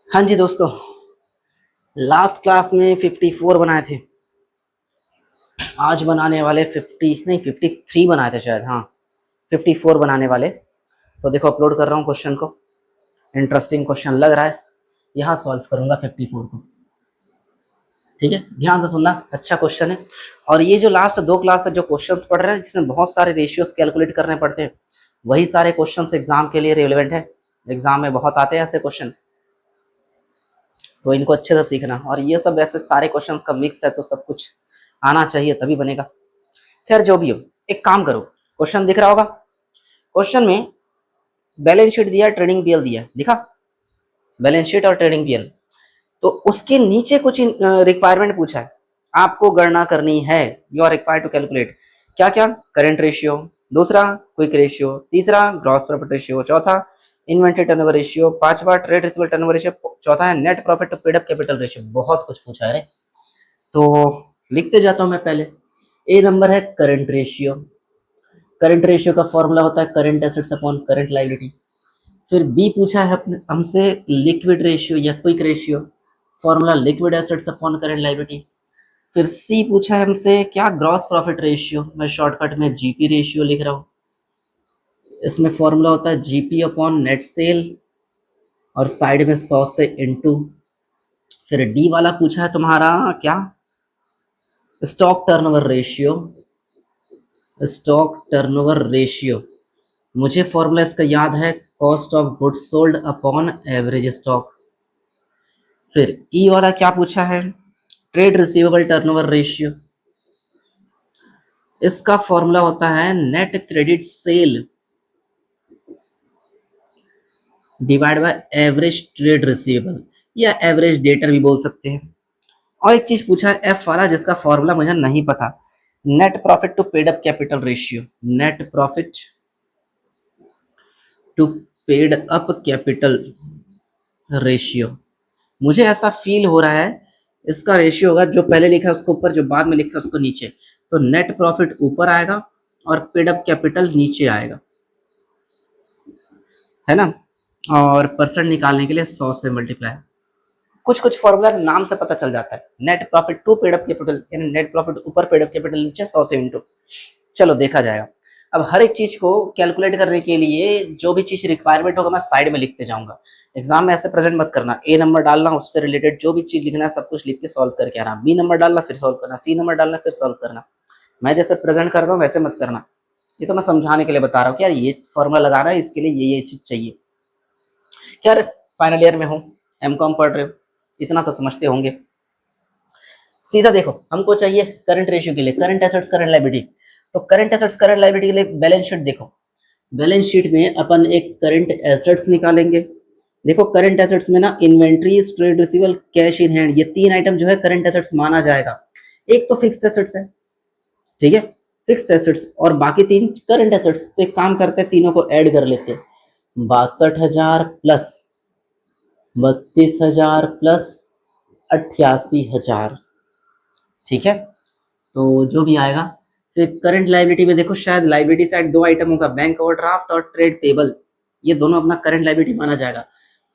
हाँ जी दोस्तों, last class में 54 बनाए थे। आज बनाने वाले 50 नहीं 53 बनाए थे शायद। हाँ, 54 बनाने वाले। तो देखो अपलोड कर रहा हूँ क्वेश्चन को। इंटरेस्टिंग क्वेश्चन लग रहा है। यहाँ सॉल्व करूंगा 54 को। ठीक है, ध्यान से सुनना, अच्छा क्वेश्चन है। और ये जो लास्ट 2 क्लास से जो क्वेश्चंस पढ़ रहे हैं जिसमें बहुत सारे रेशियोज कैलकुलेट करने पड़ते हैं, वही सारे क्वेश्चंस एग्जाम के लिए रिलेवेंट है। एग्जाम में बहुत आते हैं ऐसे क्वेश्चन, तो इनको अच्छे से सीखना। और ये सब ऐसे सारे क्वेश्चंस का मिक्स है, तो सब कुछ आना चाहिए तभी बनेगा। खैर जो भी हो, एक काम करो, क्वेश्चन दिख रहा होगा। क्वेश्चन में बैलेंस शीट दिया, ट्रेडिंग पीएल दिया, दिखा? बैलेंस शीट और ट्रेडिंग पीएल। तो उसके नीचे कुछ रिक्वायरमेंट पूछा है, आपको गणना करनी है। You are required to calculate क्या क्या? करंट रेशियो, दूसरा क्विक रेशियो, तीसरा ग्रॉस प्रॉफिट रेशियो, चौथा इन्वेंटरी टर्नओवर रेशियो, पांचवा ट्रेड रिसीवेबल टर्नओवर रेशियो, चौथा है net profit to paid up capital ratio. बहुत कुछ पूछा है। तो लिखते जाता हूं मैं पहले। ए नंबर है करंट रेशियो। करंट रेशियो का फॉर्मूला होता है current assets upon current liability. फिर बी पूछा है हमसे लिक्विड रेशियो या quick ratio, formula liquid assets upon current liability. फिर सी पूछा है हमसे क्या? ग्रॉस प्रॉफिट रेशियो, मैं शॉर्टकट में जीपी रेशियो लिख रहा हूँ। इसमें फॉर्मूला होता है जीपी अपॉन नेट सेल और साइड में 100 से इनटू। फिर डी वाला पूछा है तुम्हारा क्या? Stock turnover ratio. Stock turnover ratio, मुझे फॉर्मूला इसका याद है, cost of goods sold upon average stock. फिर ई वाला क्या पूछा है? Trade receivable turnover ratio. इसका फॉर्मूला होता है net credit cell divide by average trade receivable, या एवरेज डेटर भी बोल सकते हैं। और एक चीज पूछा है एफ वाला, जिसका फॉर्मूला मुझे नहीं पता, net profit to paid up capital ratio. Net profit to paid up capital ratio, मुझे ऐसा फील हो रहा है इसका रेशियो होगा जो पहले लिखा है उसको ऊपर, जो बाद में लिखा है उसको नीचे। तो नेट प्रॉफिट ऊपर आएगा और पेड अप कैपिटल नीचे आएगा, है ना? और परसेंट निकालने के लिए 100 से मल्टीप्लाई। कुछ कुछ फॉर्मूला नाम से पता चल जाता है। Net profit to paid up capital, यानी नेट प्रॉफिट ऊपर, पेड अप कैपिटल नीचे, 100 से इंटू। चलो देखा जाएगा। अब हर एक चीज को कैलकुलेट करने के लिए जो भी चीज रिक्वायरमेंट होगा मैं साइड में लिखते जाऊंगा। एग्जाम में ऐसे प्रेजेंट मत करना, ए नंबर डालना, उससे रिलेटेड जो भी चीज लिखना है सब कुछ लिख के सॉल्व करके आना, बी नंबर डालना फिर सॉल्व करना, सी नंबर डालना फिर सॉल्व करना। मैं जैसे प्रेजेंट कर रहा हूँ वैसे मत करना। ये तो मैं समझाने के लिए बता रहा हूँ कि यार ये फॉर्मूला लगाना है, इसके लिए ये चीज चाहिए। यार फाइनल ईयर में हो, एमकॉम पढ़ रहे हो, इतना तो समझते होंगे। सीधा देखो, हमको चाहिए करंट रेशियो के लिए करंट एसेट्स करंट लायबिलिटी। तो करंट एसेट्स करंट लायबिलिटी के लिए बैलेंस शीट देखो। बैलेंस शीट में अपन एक करंट एसेट्स निकालेंगे। देखो करंट एसेट्स में ना inventory, trade receivable, cash in hand, ये 3 आइटम जो है करंट एसेट्स माना जाएगा। एक तो फिक्स्ड एसेट्स है, ठीक है, फिक्स्ड एसेट्स, और बाकी 3 करंट एसेट्स। तो एक काम करते हैं, तीनों को ऐड कर लेते हैं। 62,000 प्लस 32,000 प्लस 88,000, ठीक है। तो जो भी आएगा, फिर करंट लायबिलिटी में देखो, शायद लायबिलिटी साइड 2 आइटम होगा, बैंक ओवरड्राफ्ट और ट्रेड पेबल। ये दोनों अपना करंट लायबिलिटी माना जाएगा।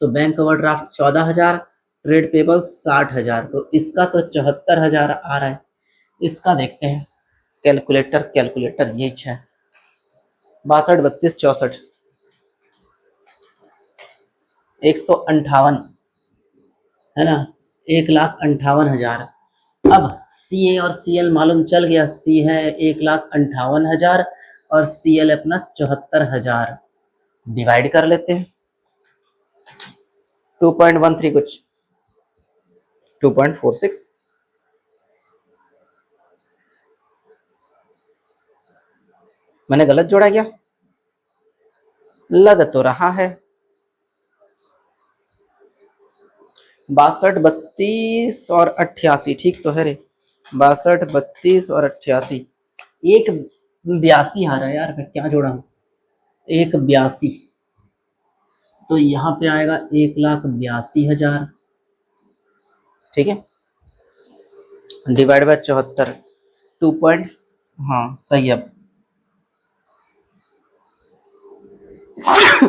तो बैंक ओवरड्राफ्ट 14,000, ट्रेड पेबल 60,000, तो इसका तो 74,000 आ रहा है। इसका देखते हैं, कैलकुलेटर कैलकुलेटर ये इच्छा है। 62, 32, 64, 158, है ना? 1,58,000। अब सी ए और सी एल मालूम चल गया, सी है 1,58,000 और सी एल अपना 74,000। डिवाइड कर लेते हैं, 2.13 कुछ 2.46। मैंने गलत जोड़ा क्या? लग तो रहा है 62, 32 और 88, ठीक तो है रे। 62, 32 और 88, एक 82 आ रहा है यार, मैं क्या जोड़ा हूं? 1,82, तो यहाँ पे आएगा 1,82,000, ठीक है, डिवाइड बाय 74, 2 पॉइंट, हाँ सही। अब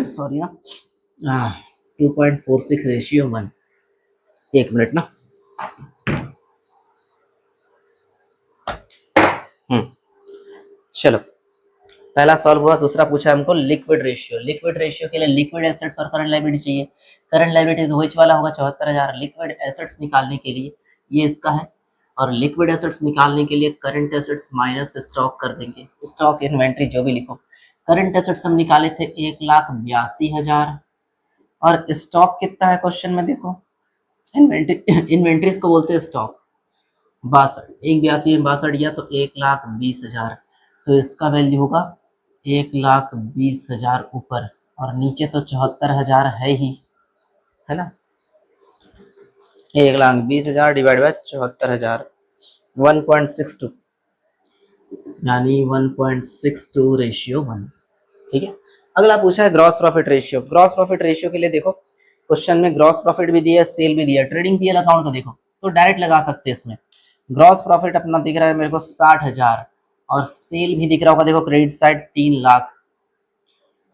सॉरी ना, 2.46 रेशियो 1। एक मिनट ना। चलो, पहला सॉल्व हुआ। दूसरा पूछा है हमको लिक्विड रेशियो। लिक्विड रेशियो के लिए लिक्विड एसेट्स और करंट लायबिलिटी चाहिए। करंट लायबिलिटी तो वही वाला होगा 74,000। लिक्विड एसेट्स निकालने के लिए ये इसका है, और लिक्विड एसेट्स निकालने के लिए करंट एसेट्स माइनस स्टॉक कर देंगे, स्टॉक इन्वेंट्री जो भी लिखो। करंट एसेट्स हम निकाले थे 1,82,000, और स्टॉक कितना है क्वेश्चन में देखो, इन्वेंट्रीज को बोलते हैं स्टॉक। 62, 1,82 में 62 गया तो 1,20,000, तो इसका वैल्यू होगा 1,20,000 ऊपर, और नीचे तो 74,000 है ही, है ना। 1,20,000 डिवाइड बाय 74,000, 1.62, यानी 1.62 रेशियो 1। ठीक है। अगला पूछा है gross profit ratio. Gross profit ratio के लिए देखो क्वेश्चन में ग्रॉस प्रॉफिट भी दिया है, सेल भी दिया है। ट्रेडिंग पीएल अकाउंट को देखो तो डायरेक्ट लगा सकते हैं इसमें। ग्रॉस प्रॉफिट अपना दिख रहा है मेरे को 60,000, और सेल भी दिख रहा होगा देखो क्रेडिट साइड 3 लाख,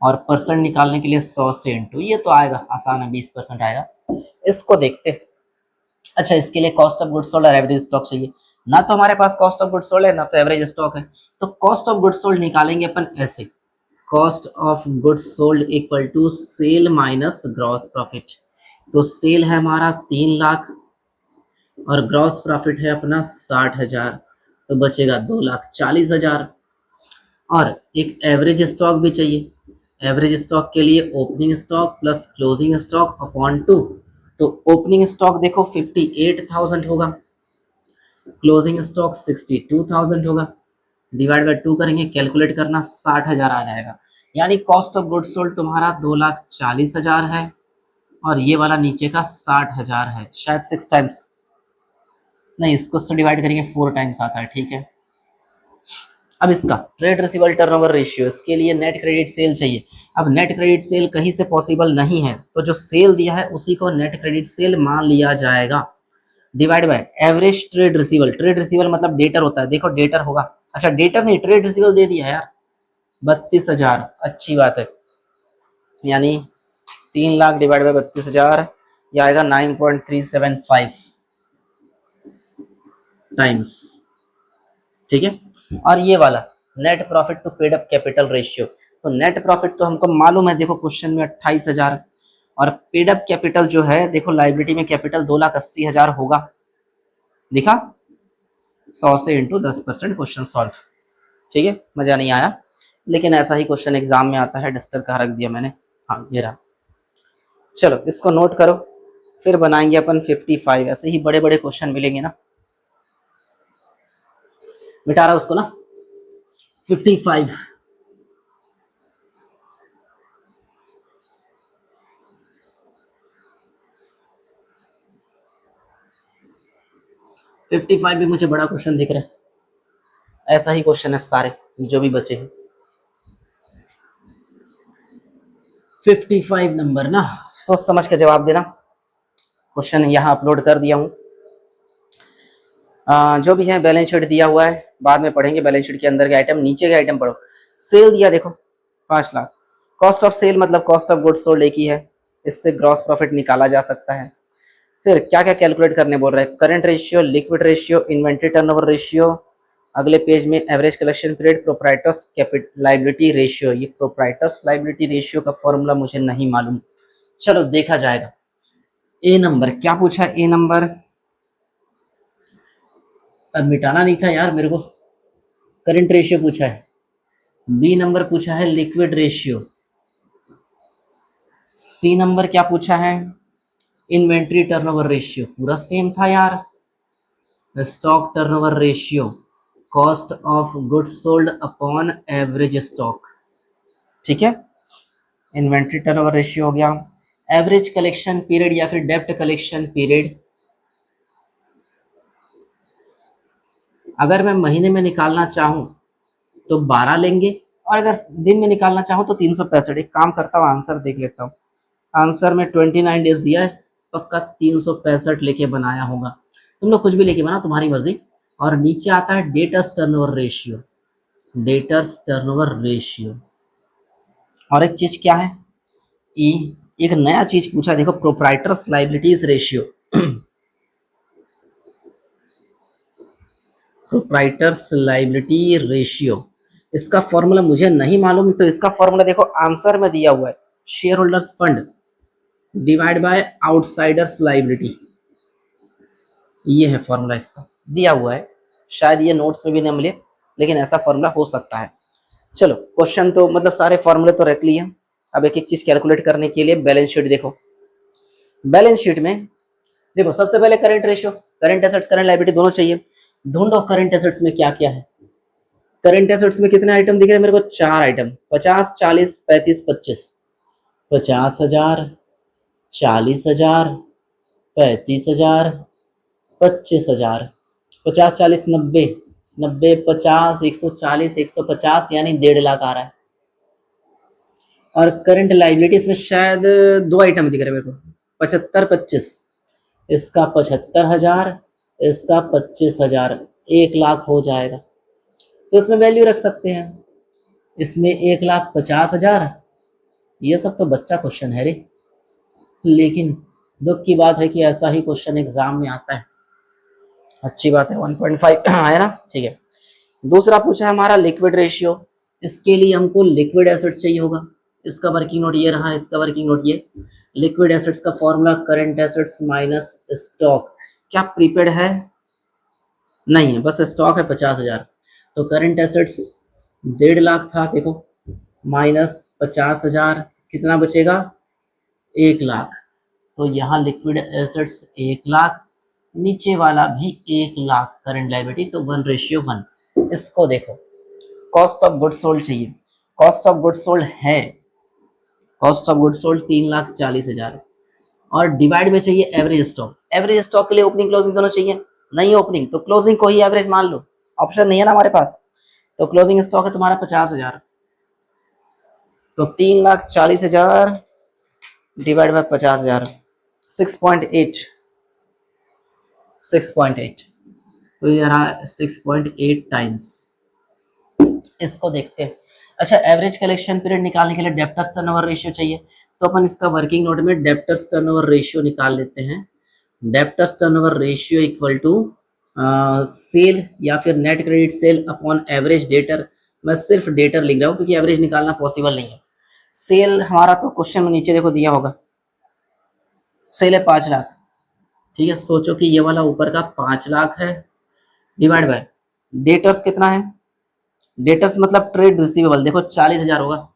और परसेंट निकालने के लिए 100 से इंटू, ये तो आएगा आसान है, 20% आएगा। इसको देखते हैं। अच्छा, इसके लिए कॉस्ट ऑफ गुड्स सोल्ड और एवरेज स्टॉक चाहिए। ना तो हमारे पास कॉस्ट ऑफ गुड्स सोल्ड है, ना तो एवरेज स्टॉक है, तो कॉस्ट ऑफ गुड्स सोल्ड निकालेंगे अपन ऐसे, cost of goods sold equal to sale minus gross profit. तो सेल है हमारा 3 लाख, और ग्रॉस प्रॉफिट है अपना 60,000, तो बचेगा 2,40,000। और एक एवरेज स्टॉक भी चाहिए। एवरेज स्टॉक के लिए opening stock plus closing stock upon 2, तो ओपनिंग स्टॉक देखो 58,000 होगा, क्लोजिंग स्टॉक 62,000 होगा, डिवाइड बाय 2 करेंगे, कैलकुलेट करना 60,000 आ जाएगा। यानी कॉस्ट ऑफ गुड्स सोल्ड तुम्हारा 2,40,000 है, और ये वाला नीचे का 60,000 है। शायद 6 टाइम्स नहीं, इसको से डिवाइड करेंगे 4 टाइम्स आता है। ठीक है। अब इसका ट्रेड रिसीवेबल टर्नओवर रेशियो, इसके लिए नेट क्रेडिट सेल चाहिए। अब नेट क्रेडिट सेल कहीं से पॉसिबल नहीं है, तो जो सेल दिया है उसी को नेट क्रेडिट सेल मान लिया जाएगा, divide by average trade receivable. Trade receivable मतलब डेटर होता है, देखो डेटर होगा, अच्छा डेटर नहीं ट्रेड रिसीवेबल दे दिया है यार, 32,000, अच्छी बात है। यानी 3 लाख डिवाइड बाय 32,000, यह आएगा 9.375 टाइम्स। ठीक है। और ये वाला net profit to paid up capital ratio, तो नेट प्रॉफिट तो हमको मालूम है, देखो क्वेश्चन में 28,000, और पेड अप कैपिटल जो है देखो लाइबिलिटी में कैपिटल 2,80,000 होगा, दिखा 100 से इंटू 10%, क्वेश्चन सॉल्व। ठीक है, मजा नहीं आया, लेकिन ऐसा ही क्वेश्चन एग्जाम में आता है, डस्टर का रख दिया मैंने। हाँ ये रहा, चलो इसको नोट करो, फिर बनाएंगे अपन 55। ऐसे ही बड़े बड़े क्वेश्चन मिलेंगे ना, मिटा रहा उसको ना 55। भी मुझे बड़ा क्वेश्चन दिख रहा है, ऐसा ही क्वेश्चन है सारे जो भी बचे हैं। 55 नंबर ना, सोच समझ के जवाब देना। क्वेश्चन यहाँ अपलोड कर दिया हूँ। जो भी है बैलेंस शीट दिया हुआ है, बाद में पढ़ेंगे बैलेंस शीट के अंदर के आइटम, नीचे के आइटम पढ़ो। सेल दिया देखो 5 लाख, कॉस्ट ऑफ सेल मतलब कॉस्ट ऑफ गुड्स सोल्ड एक ही है, इससे ग्रॉस प्रॉफिट निकाला जा सकता है। फिर क्या क्या कैलकुलेट करने बोल रहे हैं, current ratio, liquid ratio, inventory turnover ratio, अगले पेज में average collection period, proprietors capital liability ratio. ये प्रोप्राइटर्स लाइबिलिटी रेशियो का फॉर्मूला मुझे नहीं मालूम, चलो देखा जाएगा। ए नंबर क्या पूछा है, ए नंबर अब मिटाना नहीं था यार मेरे को, करंट रेशियो पूछा है। बी नंबर पूछा है लिक्विड रेशियो। सी नंबर क्या पूछा है, इन्वेंट्री टर्नओवर रेशियो, पूरा सेम था यार। Stock turnover ratio, cost of goods sold upon average stock. ठीक है, इन्वेंट्री टर्नओवर रेशियो हो गया। एवरेज कलेक्शन पीरियड या फिर डेप्ट कलेक्शन पीरियड, अगर मैं महीने में निकालना चाहूं तो 12 लेंगे, और अगर दिन में निकालना चाहूं तो 365। एक काम करता हूँ, आंसर देख लेता हूँ। आंसर में 29 डेज दिया है, पक्का 365 लेके बनाया होगा। तुम लोग कुछ भी लेके बना, तुम्हारी मर्जी। और नीचे आता है debtors turnover ratio, debtors turnover ratio. और एक चीज क्या है, एक नया चीज पूछा देखो, proprietors liabilities ratio. Proprietors liability ratio, इसका फॉर्मूला मुझे नहीं मालूम, तो इसका फॉर्मूला देखो आंसर में दिया हुआ है, share holders fund divide by outsiders liability, ये है फॉर्मूला, इसका दिया हुआ है, शायद ये नोट्स में भी न मिले, लेकिन ऐसा फॉर्मूला हो सकता है। चलो क्वेश्चन तो मतलब सारे फॉर्मूले तो रख लिए, अब एक एक चीज कैलकुलेट करने के लिए बैलेंस शीट देखो। बैलेंस शीट में देखो सबसे पहले current ratio, current assets current liability दोनों चाहिए। ढूंढो करंट एसेट्स में क्या क्या है। करंट एसेट्स में कितने आइटम दिख रहे हैं मेरे को, 4 आइटम, 50, 40, 35, 25। 50,000, 40,000, 35,000, 25,000, 50, 40, 90, 90, 50, 140, 150, यानी 1.5 लाख आ रहा है। और करंट लाइबिलिटीज में शायद 2 आइटम दिख रहे हैं मेरे को, 75, 25, इसका 75,000, इसका 25,000, 1 लाख हो जाएगा। तो इसमें वैल्यू रख सकते हैं, इसमें 1,50,000, ये सब तो बच्चा क्वेश्चन है रे, लेकिन दुख की बात है कि ऐसा ही क्वेश्चन एग्जाम में आता है। अच्छी बात है 1.5 है ना, ठीक है। दूसरा पूछा है हमारा लिक्विड रेशियो, इसके लिए हमको लिक्विड एसेट्स चाहिए होगा, इसका वर्किंग नोट ये रहा, इसका वर्किंग नोट ये। लिक्विड एसेट्स का formula current assets minus stock, क्या प्रीपेड है, नहीं है, बस स्टॉक है 50,000, तो करंट एसेट्स 1.5 लाख था देखो, माइनस 50,000, कितना बचेगा, 1 लाख। तो यहाँ लिक्विड एसेट्स 1 लाख, नीचे वाला भी 1 लाख करंट लायबिलिटी, तो 1:1। इसको देखो, कॉस्ट ऑफ गुड्स सोल्ड चाहिए, कॉस्ट ऑफ गुड्स सोल्ड है, कॉस्ट ऑफ गुड्स सोल्ड 3,40,000, और डिवाइड में चाहिए एवरेज स्टॉक। एवरेज स्टॉक के लिए ओपनिंग क्लोजिंग दोनों चाहिए, नहीं ओपनिंग तो क्लोजिंग को ही एवरेज मान लो, ऑप्शन नहीं है ना हमारे पास, तो क्लोजिंग स्टॉक है तुम्हारा 50,000, तो 3,40,000 डिवाइड बाय 50,000, 6.8, 6.8, तो ये रहा 6.8 टाइम्स। इसको देखते हैं। अच्छा, एवरेज कलेक्शन पीरियड निकालने के लिए डेब्टर्स टर्नओवर रेशियो चाहिए, तो अपन इसका वर्किंग नोट में डेब्टर्स टर्नओवर रेशियो निकाल लेते हैं। Debtors turnover ratio equal to sale या फिर net credit sale upon average debtor. मैं सिर्फ डेटर लिख रहा हूँ क्योंकि एवरेज निकालना पॉसिबल नहीं है। सेल हमारा तो क्वेश्चन में नीचे देखो दिया होगा, सेल है 5 लाख, ठीक है, सोचो कि ये वाला ऊपर का 5 लाख है, डिवाइड बाय डेटर्स कितना है, डेटर्स मतलब ट्रेड रिसीवेबल, देखो 40,000 होगा,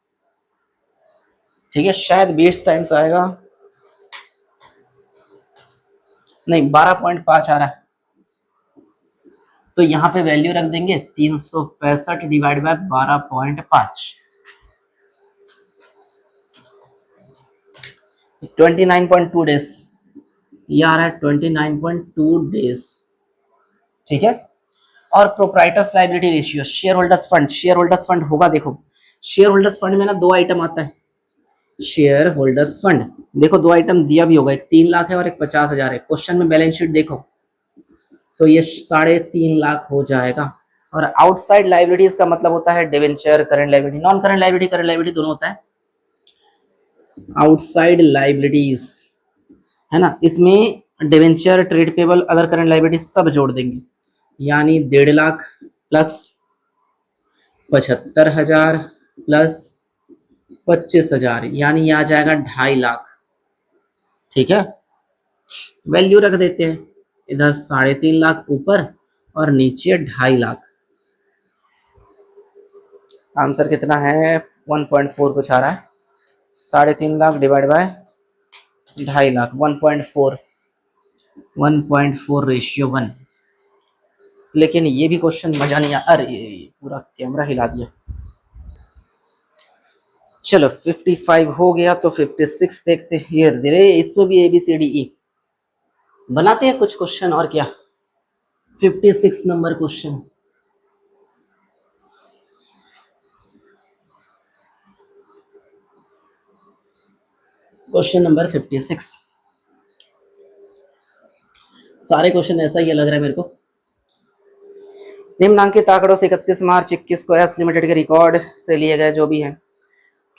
ठीक है, शायद 20 टाइम्स आएगा, नहीं 12.5 आ रहा है, तो यहाँ पे वैल्यू रख देंगे 365 डिवाइड बाय 12.5, 29.2 डेज, ये आ रहा है 29.2 डेज, ठीक है। और proprietors liability ratio, share holders fund, share holders fund होगा, देखो शेयर होल्डर्स फंड में ना 2 आइटम आता है, शेयर होल्डर्स फंड, देखो 2 आइटम दिया भी होगा, एक 3 लाख है और एक 50,000 है। क्वेश्चन में बैलेंस शीट देखो तो ये 3.5 लाख हो जाएगा। और आउटसाइड लायबिलिटीज का मतलब होता है debenture, current liability, non current liability, current liability दोनों होता है। आउटसाइड लायबिलिटीज है ना, इसमें debenture, trade payable, other current liability सब जोड़ देंगे, यानी 1.5 लाख प्लस 75,000 प्लस 25,000, यानी ये आ जाएगा 2.5 लाख, ठीक है। वैल्यू रख देते हैं, इधर 3.5 लाख ऊपर और नीचे 2.5 लाख। आंसर कितना है, 1.4 कुछ आ रहा है, 3.5 lakh divide by 2.5 lakh, 1.4, 1.4 ratio 1। लेकिन ये भी क्वेश्चन मजा नहीं आया, अरे पूरा कैमरा हिला दिया। चलो 55 हो गया, तो 56 देखते हैं, ये धीरे इसमें भी ABCDE बनाते हैं कुछ क्वेश्चन, और क्या। 56 नंबर क्वेश्चन, क्वेश्चन नंबर 56, सारे क्वेश्चन ऐसा ही लग रहा है मेरे को। निम्नांकित आंकड़ों से 31 मार्च 21 को एस लिमिटेड के रिकॉर्ड से लिए गए जो भी हैं,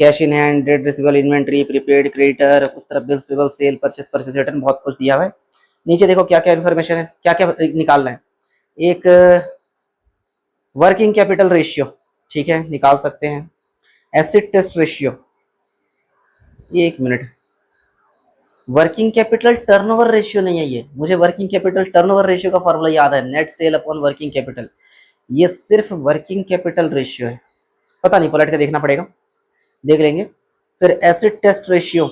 cash in hand, debt receivable, inventory, prepaid, creditor, उस तरफ bills payable, sale, purchase, purchase return, बहुत कुछ दिया हुआ है। नीचे देखो क्या क्या इन्फॉर्मेशन है, क्या क्या निकालना है। एक वर्किंग कैपिटल रेशियो, ठीक है, निकाल सकते हैं। एसिड टेस्ट रेशियो, ये एक minute, working capital turnover ratio नहीं है ये, मुझे वर्किंग कैपिटल टर्नओवर रेशियो का फॉर्मूला याद है, net cell upon working capital, ये सिर्फ वर्किंग कैपिटल रेशियो है, पता नहीं, पलट के देखना पड़ेगा, देख लेंगे। फिर acid test ratio,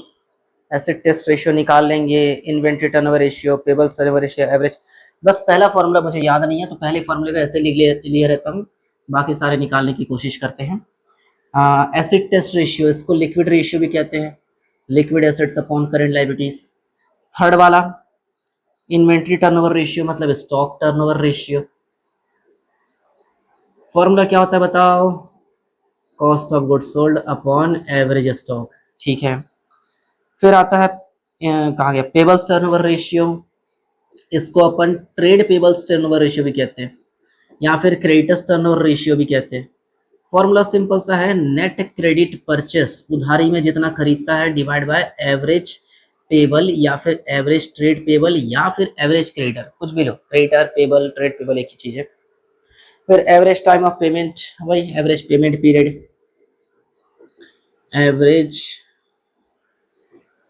acid test ratio निकाल लेंगे, inventory turnover ratio, payables turnover ratio, average. बस पहला फॉर्मूला मुझे याद नहीं है, तो पहले फॉर्मूले का ऐसे लिया रहता हूँ, बाकी सारे निकालने की कोशिश करते हैं। एसिड टेस्ट रेशियो, इसको लिक्विड रेशियो भी कहते हैं, liquid acids upon current liabilities. Third वाला इन्वेंट्री टर्नओवर रेशियो मतलब स्टॉक टर्नओवर रेशियो। फॉर्मूला क्या होता है बताओ, cost of goods sold upon average stock, ठीक है। फिर आता है कहाँ गया, पेबल्स टर्नओवर रेशियो, इसको अपन ट्रेड पेबल्स टर्नओवर रेशियो भी कहते हैं, या फिर क्रेडिटर्स टर्नओवर रेशियो भी कहते हैं। फॉर्मूला सिंपल सा है, नेट क्रेडिट परचेस, उधारी में जितना खरीदता है डिवाइड बाय एवरेज पेबल, या फिर एवरेज ट्रेड पेबल, या फिर एवरेज क्रेडिटर, कुछ भी लो, क्रेडिटर पेबल ट्रेड पेबल एक ही चीज है। फिर एवरेज टाइम ऑफ पेमेंट, वही average payment period, average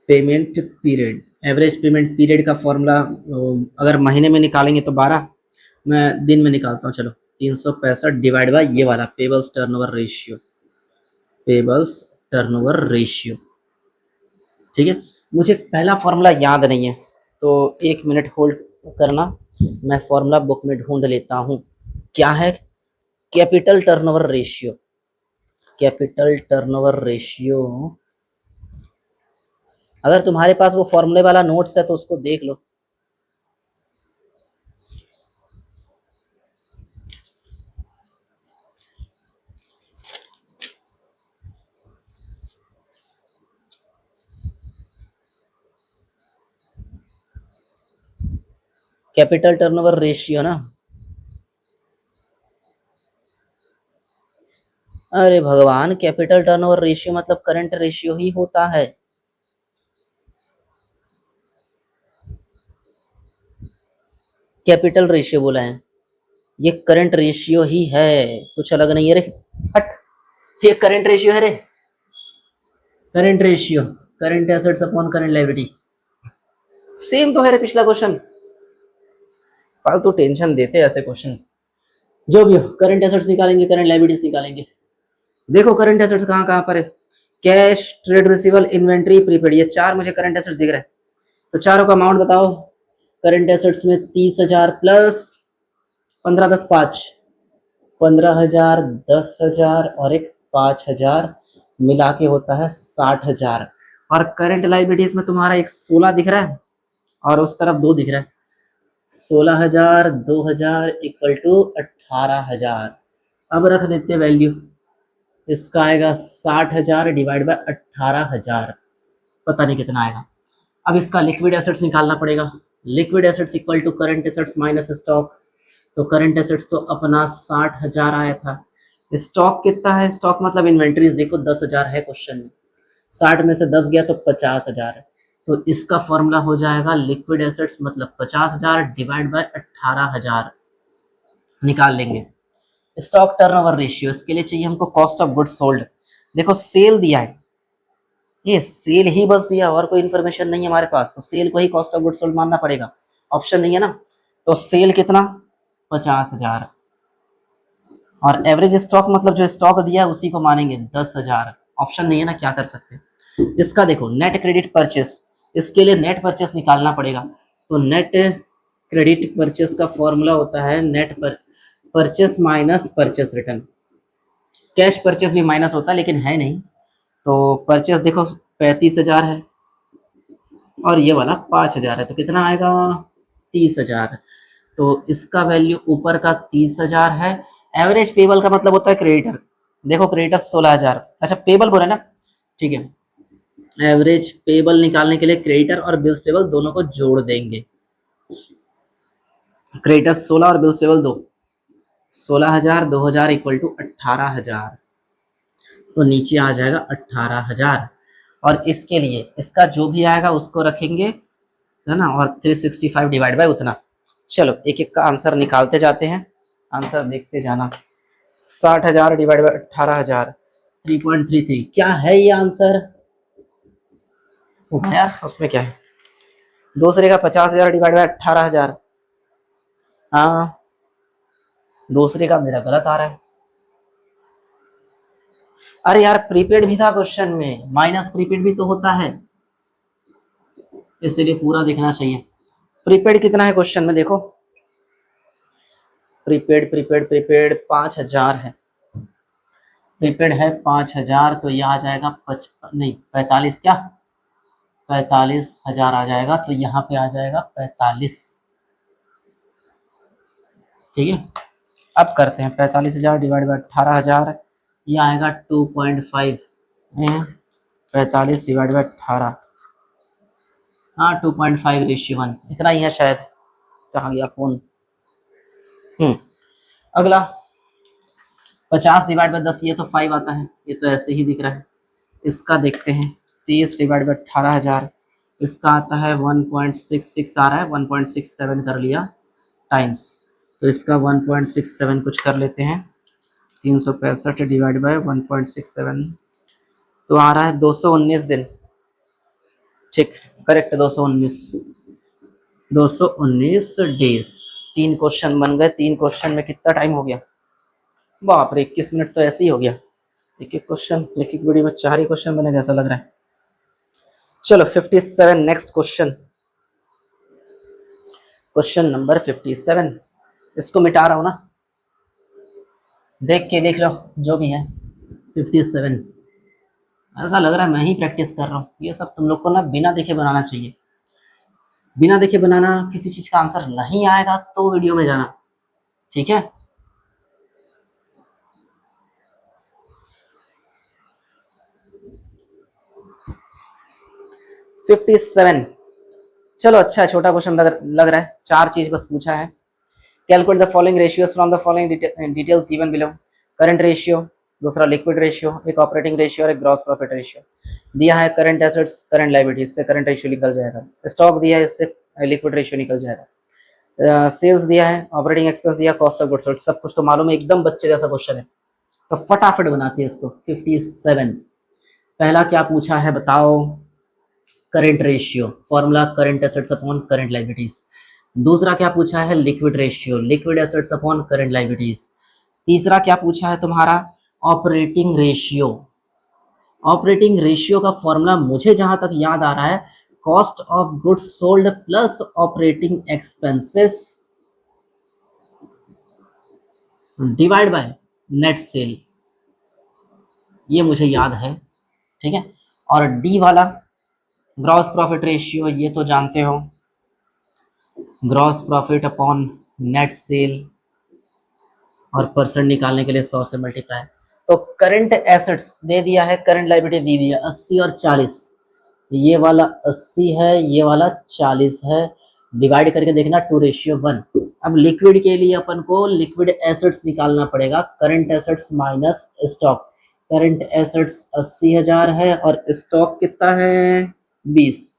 payment period, average payment period का फॉर्मूला अगर महीने में निकालेंगे तो 12, मैं दिन में निकालता हूँ, चलो 365 डिवाइड बाय ये वाला payables turnover ratio, payables turnover ratio, ठीक है। मुझे पहला फॉर्मूला याद नहीं है, तो एक मिनट होल्ड करना, मैं फॉर्मूला बुक में ढूंढ लेता हूँ। क्या है, capital turnover ratio, capital turnover ratio, अगर तुम्हारे पास वो फॉर्मूले वाला नोट्स है तो उसको देख लो। कैपिटल टर्नओवर रेशियो ना, अरे भगवान, कैपिटल टर्नओवर रेशियो मतलब करंट रेशियो ही होता है। कैपिटल रेशियो बोला है, ये करंट रेशियो ही है, कुछ अलग नहीं है रे, हट, ये करंट रेशियो है रे, current ratio, current assets upon current liability, same तो है रे पिछला क्वेश्चन, फालतू टेंशन देते हैं ऐसे क्वेश्चन। जो भी हो, करंट एसेट्स निकालेंगे, करंट लायबिलिटीज निकालेंगे। देखो करंट एसेट्स कहाँ कहाँ पर है, cash, trade receivable, inventory, prepaid, ये चार मुझे करंट एसेट्स दिख रहे हैं, तो चारों का अमाउंट बताओ। करंट एसेट्स में 30,000 प्लस 15 10 5, 15,000, 10,000 और एक 5,000 मिला के होता है 60,000। और करंट लाइबिलिटीज में तुम्हारा एक 16 दिख रहा है और उस तरफ 2 दिख रहा है, 16,000 2,000 इक्वल टू 18,000। अब रख देते वैल्यू, इसका आएगा 60,000 डिवाइड बाय 18,000, पता नहीं कितना आएगा। अब इसका लिक्विड एसेट्स निकालना पड़ेगा, liquid assets equal to current assets minus stock, तो करंट एसेट्स तो अपना 60,000 आया था, स्टॉक कितना है, स्टॉक मतलब इन्वेंट्रीज देखो 10,000 है क्वेश्चन में, 60 में से 10 गया तो 50,000 है, तो इसका फॉर्मूला हो जाएगा लिक्विड एसेट्स मतलब 50,000 डिवाइड बाय 18,000, निकाल लेंगे। स्टॉक टर्नओवर रेशियो, इसके लिए चाहिए हमको कॉस्ट ऑफ गुड्स सोल्ड, देखो सेल दिया है, ये सेल ही बस दिया, और कोई इन्फॉर्मेशन नहीं है हमारे पास, तो सेल को ही कॉस्ट ऑफ गुड्स सोल्ड मानना पड़ेगा, ऑप्शन नहीं है ना, तो सेल कितना 50,000, और एवरेज स्टॉक मतलब जो स्टॉक दिया है उसी को मानेंगे 10,000, ऑप्शन नहीं है ना, क्या कर सकते हैं। इसका देखो नेट क्रेडिट परचेस, इसके लिए नेट परचेस निकालना पड़ेगा, तो नेट क्रेडिट परचेस का फॉर्मूला होता है net purchase minus purchase return, cash purchase भी माइनस होता है लेकिन है नहीं, तो परचेस देखो 35,000 है और ये वाला 5,000 है, तो कितना आएगा 30,000, तो इसका वैल्यू ऊपर का 30,000 है। एवरेज पेबल का मतलब होता है क्रेडिटर, देखो क्रेडिटर 16,000, अच्छा पेबल बोले ना, ठीक है, एवरेज पेबल निकालने के लिए क्रेडिटर और बिल्स पेबल दोनों को जोड़ देंगे, क्रेडिटर 16 और बिल्स पेबल 2, 16,000 2,000 इक्वल टू 18,000, तो नीचे आ जाएगा 18,000, और इसके लिए इसका जो भी आएगा उसको रखेंगे, है ना, और 365 डिवाइड बाय उतना। चलो एक एक का आंसर निकालते जाते हैं, आंसर देखते जाना। 60,000 डिवाइड बाय 18,000, 3.33। क्या है ये आंसर? यार उसमें क्या है? दूसरे का 50,000 डिवाइड बाय 18,000। हाँ, दूसरे का मेरा गलत आ रहा है। अरे यार प्रीपेड भी था क्वेश्चन में, माइनस प्रीपेड भी तो होता है, इसीलिए पूरा देखना चाहिए। प्रीपेड कितना है क्वेश्चन में देखो। प्रीपेड प्रीपेड प्रीपेड 5,000 है। प्रीपेड है 5,000, तो यह आ जाएगा 45, क्या 45,000 आ जाएगा, तो यहाँ पे आ जाएगा 45। ठीक है, अब करते हैं 45,000 डिवाइड बाई 18,000, यह आएगा 2.5। 45 डिवाइड बाई 18, हाँ 2.5:1, इतना ही है शायद। कहाँ गया फोन? अगला 50 डिवाइड बाई 10, ये तो 5 आता है, ये तो ऐसे ही दिख रहा है। इसका देखते हैं 30 डिवाइड बाई 18,000, इसका आता है 1.66 आ रहा है, 1.67 कर लिया टाइम्स, तो इसका 1.67 कुछ कर लेते हैं। 365 डिवाइड बाय 1.67, तो आ रहा है 219 दिन। ठीक, करेक्ट, 219 डेज। 3 क्वेश्चन बन गए। 3 क्वेश्चन में कितना टाइम हो गया? बाप रे, 21 मिनट तो ऐसे ही हो गया। एक एक क्वेश्चन, एक एक वीडियो में 4 ही क्वेश्चन बने जैसा लग रहा है। चलो 57, नेक्स्ट क्वेश्चन, क्वेश्चन नंबर 57। इसको मिटा रहा हूं ना, देख के लिख लो जो भी है। 57, ऐसा लग रहा है मैं ही प्रैक्टिस कर रहा हूँ। ये सब तुम लोग को ना बिना देखे बनाना चाहिए। बिना देखे बनाना, किसी चीज का आंसर नहीं आएगा तो वीडियो में जाना, ठीक है। फिफ्टी सेवन, चलो अच्छा छोटा क्वेश्चन लग रहा है। 4 चीज बस पूछा है। Calculate the following ratios from the following details given below. Current ratio, दूसरा लिक्विड रेशियो, एक ऑपरेटिंग रेशियो और एक ग्रॉस प्रॉफिट रेशियो दिया है। करंट एसेट्स, करंट लायबिलिटीज, इससे करंट रेशियो निकल जाएगा। स्टॉक दिया है, इससे लिक्विड रेशियो निकल जाएगा। सेल्स दिया है, ऑपरेटिंग एक्सपेंस दिया, कॉस्ट ऑफ गुड्स सोल्ड, सब कुछ तो मालूम है। एकदम बच्चे जैसा क्वेश्चन है, तो फटाफट बनाते हैं इसको। 57, पहला क्या पूछा है बताओ? Current ratio, formula current assets upon current liabilities. दूसरा क्या पूछा है? Liquid ratio, liquid assets upon current liabilities. तीसरा क्या पूछा है तुम्हारा? Operating ratio. ऑपरेटिंग रेशियो का फॉर्मूला मुझे जहां तक याद आ रहा है, cost of goods sold plus operating expenses divide by net cell, ये मुझे याद है, ठीक है। और डी वाला ग्रॉस प्रॉफिट रेशियो, ये तो जानते हो, gross profit upon net cell, और परसेंट निकालने के लिए 100 से मल्टीप्लाई। तो करंट एसेट्स दे दिया है, करंट लायबिलिटी दी दिया 80 और 40, ये वाला 80 है, ये वाला 40 है, डिवाइड करके देखना 2:1। अब लिक्विड के लिए अपन को लिक्विड एसेट्स निकालना पड़ेगा, current assets minus stock. Current assets 80,000 है और स्टॉक कितना है? 20।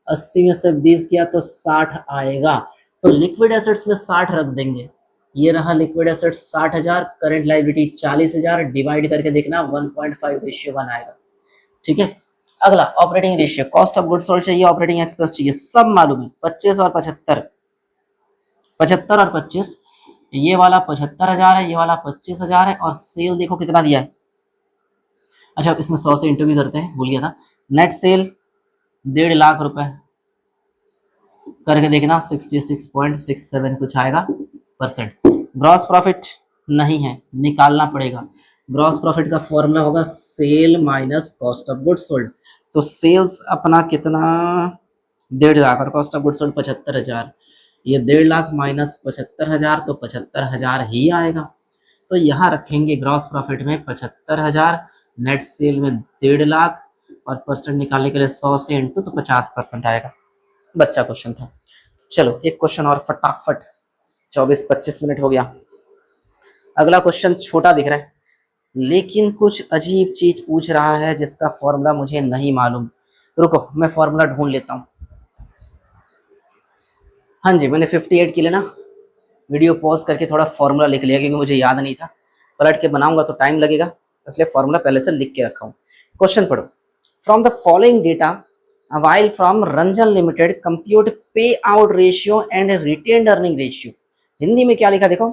80 में से 20 किया तो 60 आएगा, तो लिक्विड एसेट्स में 60 रख देंगे। ये रहा liquid assets 60,000, current liability 40,000, divide करके देखना 1.5:1 आएगा, ठीक है। अगला operating ratio, cost of goods sold चाहिए, ऑपरेटिंग एक्सपेंस चाहिए, सब मालूम है। 25 और 75, 75 और 25, ये वाला 75,000 है, ये वाला 25,000 है, और सेल देखो कितना दिया है। अच्छा इसमें 100 से इंटू भी करते हैं, भूल गया था। नेट सेल 1.5 लाख रुपए, करके देखना 66.67 कुछ आएगा परसेंट। ग्रॉस प्रॉफिट नहीं है, निकालना पड़ेगा। ग्रॉस प्रॉफिट का फॉर्मूला होगा sale minus cost of goods sold. तो सेल्स अपना कितना? 1.5 लाख, और कॉस्ट ऑफ गुड्स सोल्ड 75,000। ये 1.5 लाख माइनस 75,000, तो 75,000 ही आएगा। तो यहाँ रखेंगे ग्रॉस प्रॉफिट में 75,000, नेट सेल में 1.5 लाख, और परसेंट निकालने के लिए 100 से इंटू, तो 50% आएगा। बच्चा क्वेश्चन था। चलो एक क्वेश्चन और फटाफट, 24-25 मिनट हो गया। अगला क्वेश्चन छोटा दिख रहा है, लेकिन कुछ अजीब चीज पूछ रहा है जिसका फॉर्मूला मुझे नहीं मालूम। रुको मैं फॉर्मूला ढूंढ लेता हूँ। हाँ जी, मैंने 58 के लिए ना वीडियो पॉज करके थोड़ा फॉर्मूला लिख लिया, क्योंकि मुझे याद नहीं था। पलट के बनाऊंगा तो टाइम लगेगा, इसलिए फॉर्मूला पहले से लिख के रखा हूँ। क्वेश्चन पढ़ो। From the following data while from Ranjan limited compute payout ratio and retained earning ratio. Hindi में क्या लिखा देखो,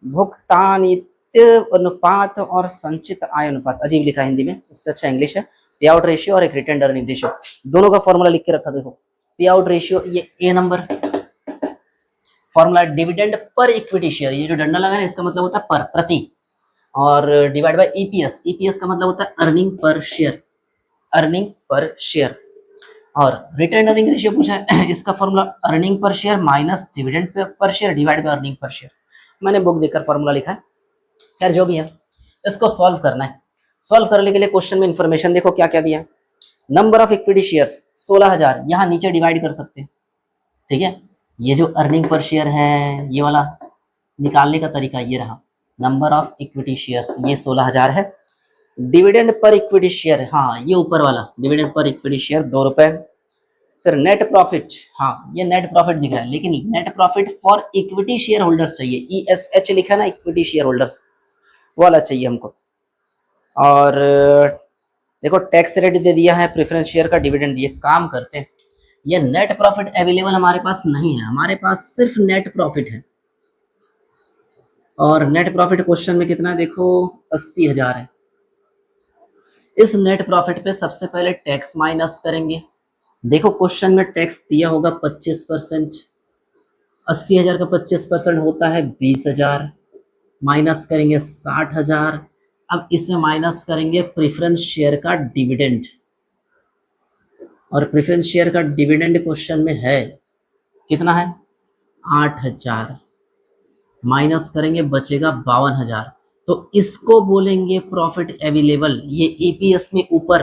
भुगतानित्य अनुपात और संचित आय अनुपात। अजीब लिखा है हिंदी में, उससे अच्छा इंग्लिश है। पे आउट रेशियो और एक रिटेन्ड अर्निंग रेशियो, दोनों का फॉर्मूला लिख के रखा देखो। पे आउट रेशियो ये ए नंबर, फॉर्मूला डिविडेंड पर इक्विटी शेयर, ये जो डंडा लगा है इसका मतलब होता है पर, प्रति, और डिवाइड बाय ईपीएस, ईपीएस का मतलब होता है earning per share, earning per share. और रिटर्न अर्निंग रेशियो पूछा है, इसका formula earning per share minus dividend per share divide by earning per share. मैंने बुक देखकर फॉर्मूला लिखा है, खैर जो भी है इसको सॉल्व करना है। सॉल्व करने के लिए क्वेश्चन में इंफॉर्मेशन देखो क्या क्या दिया है। नंबर ऑफ इक्विटी शेयर्स 16,000, यहाँ नीचे डिवाइड कर सकते हैं, ठीक है। ये जो अर्निंग पर शेयर है ये वाला निकालने का तरीका ये रहा, नंबर ऑफ इक्विटी शेयर्स ये 16,000 है। डिविडेंड पर इक्विटी शेयर, हाँ ये ऊपर वाला डिविडेंड पर इक्विटी शेयर 2 रुपए। फिर नेट प्रॉफिट, हाँ ये नेट प्रॉफिट दिख रहा है, लेकिन net profit for equity share holders चाहिए, ESH लिखा ना, इक्विटी शेयर होल्डर्स वाला चाहिए हमको। और देखो टैक्स रेट दे दिया है, प्रेफरेंस शेयर का डिविडेंड दिए। काम करते हैं, ये नेट प्रॉफिट अवेलेबल हमारे पास नहीं है, हमारे पास सिर्फ नेट प्रॉफिट है। और नेट प्रॉफिट क्वेश्चन में कितना है देखो, 80,000 है। इस नेट प्रॉफिट पे सबसे पहले टैक्स माइनस करेंगे। देखो क्वेश्चन में टैक्स दिया होगा 25%, 80,000 का 25% होता है 20,000, माइनस करेंगे 60,000। अब इसमें माइनस करेंगे प्रेफरेंस शेयर का डिविडेंड, और प्रेफरेंस शेयर का डिविडेंड क्वेश्चन में है कितना है 8,000, माइनस करेंगे बचेगा 52,000। तो इसको बोलेंगे प्रॉफिट अवेलेबल, ये ईपीएस में ऊपर,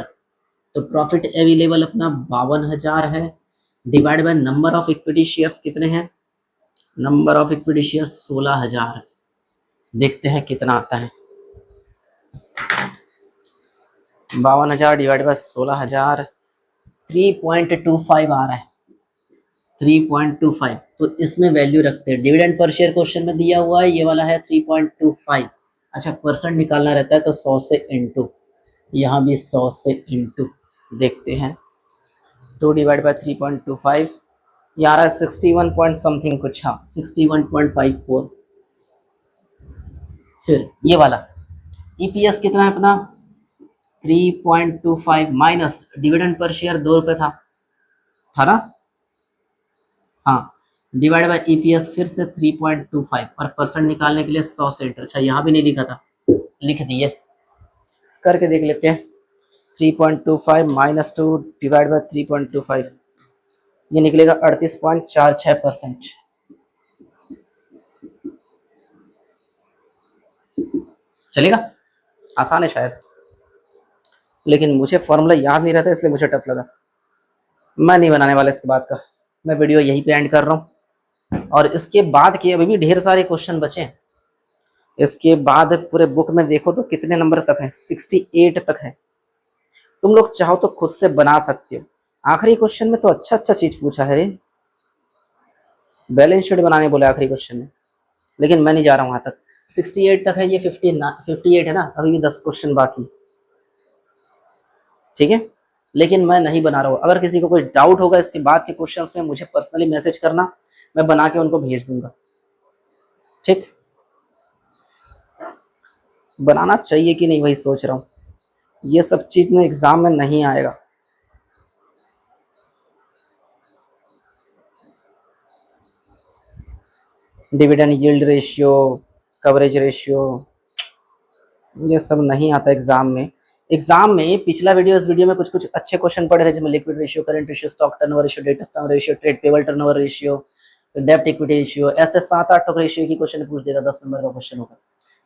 तो प्रॉफिट अवेलेबल अपना 52,000 है, divide by number of equity shares कितने हैं, नंबर ऑफ इक्विटी शेयर्स 16,000। देखते हैं कितना आता है, 52,000 डिवाइड बाय 16,000 3.25 आ रहा है, 3.25। तो इसमें वैल्यू रखते हैं, डिविडेंड पर शेयर क्वेश्चन में दिया हुआ है ये वाला है 3.25। अच्छा परसेंट निकालना रहता है तो 100 से इंटू, यहाँ भी 100 से इंटू, देखते हैं 2 डिवाइड बाय 3.25, ये आ रहा है 61 पॉइंट समथिंग कुछ, हाँ 61.54। फिर ये वाला ईपीएस कितना है अपना 3.25 माइनस डिविडेंड पर शेयर 2 रुपए था ना, हाँ, डिवाइड बाय ईपीएस फिर से 3.25, और परसेंट निकालने के लिए 100 से इंटू। अच्छा यहाँ भी नहीं लिखा था, लिख दिए, करके देख लेते हैं। 3.25 माइनस 2 डिवाइड बाय 3.25, ये निकलेगा 38.46%। चलेगा, आसान है शायद, लेकिन मुझे फॉर्मूला याद नहीं रहता इसलिए मुझे टफ लगा। मैं नहीं बनाने वाला इसके बाद का, मैं वीडियो यहीं पे एंड कर रहा हूँ। और इसके बाद के अभी भी ढेर सारे क्वेश्चन बचे हैं, इसके बाद पूरे बुक में देखो तो कितने नंबर तक है, 68 तक है। तुम लोग चाहो तो खुद से बना सकते हो। आखिरी क्वेश्चन में तो अच्छा अच्छा चीज पूछा है रे, बैलेंस शीट बनाने बोले आखिरी क्वेश्चन में, लेकिन मैं नहीं जा रहा हूं वहां तक। 68 तक है, ये 58 है ना, अभी भी 10 क्वेश्चन बाकी, ठीक है। लेकिन मैं नहीं बना रहा हूँ, अगर किसी को कोई डाउट होगा इसके बाद के क्वेश्चंस में मुझे पर्सनली मैसेज करना, मैं बना के उनको भेज दूंगा, ठीक। बनाना चाहिए कि नहीं वही सोच रहा हूँ, ये सब चीज में एग्जाम में नहीं आएगा। Dividend yield ratio, coverage ratio, ये सब नहीं आता एग्जाम में। एग्जाम में पिछला वीडियो इस वीडियो में कुछ कुछ अच्छे क्वेश्चन पड़े थे, जिसमें liquid ratio, current ratio, stock turnover ratio, debt turnover ratio, trade payable turnover ratio, डेब्ट इक्विटी रेशियो, ऐसे 7-8 रेशियो की क्वेश्चन पूछ देगा, 10 नंबर का क्वेश्चन होगा।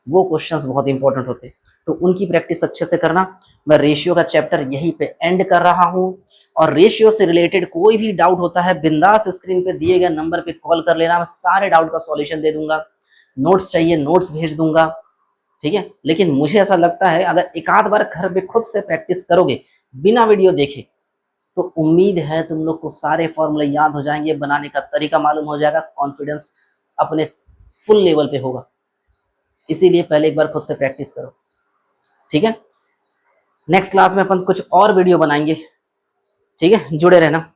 वो क्वेश्चंस बहुत इंपॉर्टेंट होते, तो उनकी प्रैक्टिस अच्छे से करना। मैं रेशियो का चैप्टर यहीं पे एंड कर रहा हूँ, और रेशियो से रिलेटेड कोई भी डाउट होता है बिंदास स्क्रीन पे दिए गए नंबर पे कॉल कर लेना, मैं सारे डाउट का सॉल्यूशन दे दूंगा। नोट्स चाहिए नोट्स भेज दूंगा, ठीक है। लेकिन मुझे ऐसा लगता है अगर एक आध बार घर पे खुद से प्रैक्टिस करोगे बिना वीडियो देखे, तो उम्मीद है तुम लोग को सारे फॉर्मूले याद हो जाएंगे, बनाने का तरीका मालूम हो जाएगा, कॉन्फिडेंस अपने फुल लेवल पे होगा। इसीलिए पहले एक बार खुद से प्रैक्टिस करो, ठीक है। नेक्स्ट क्लास में अपन कुछ और वीडियो बनाएंगे, ठीक है, जुड़े रहना।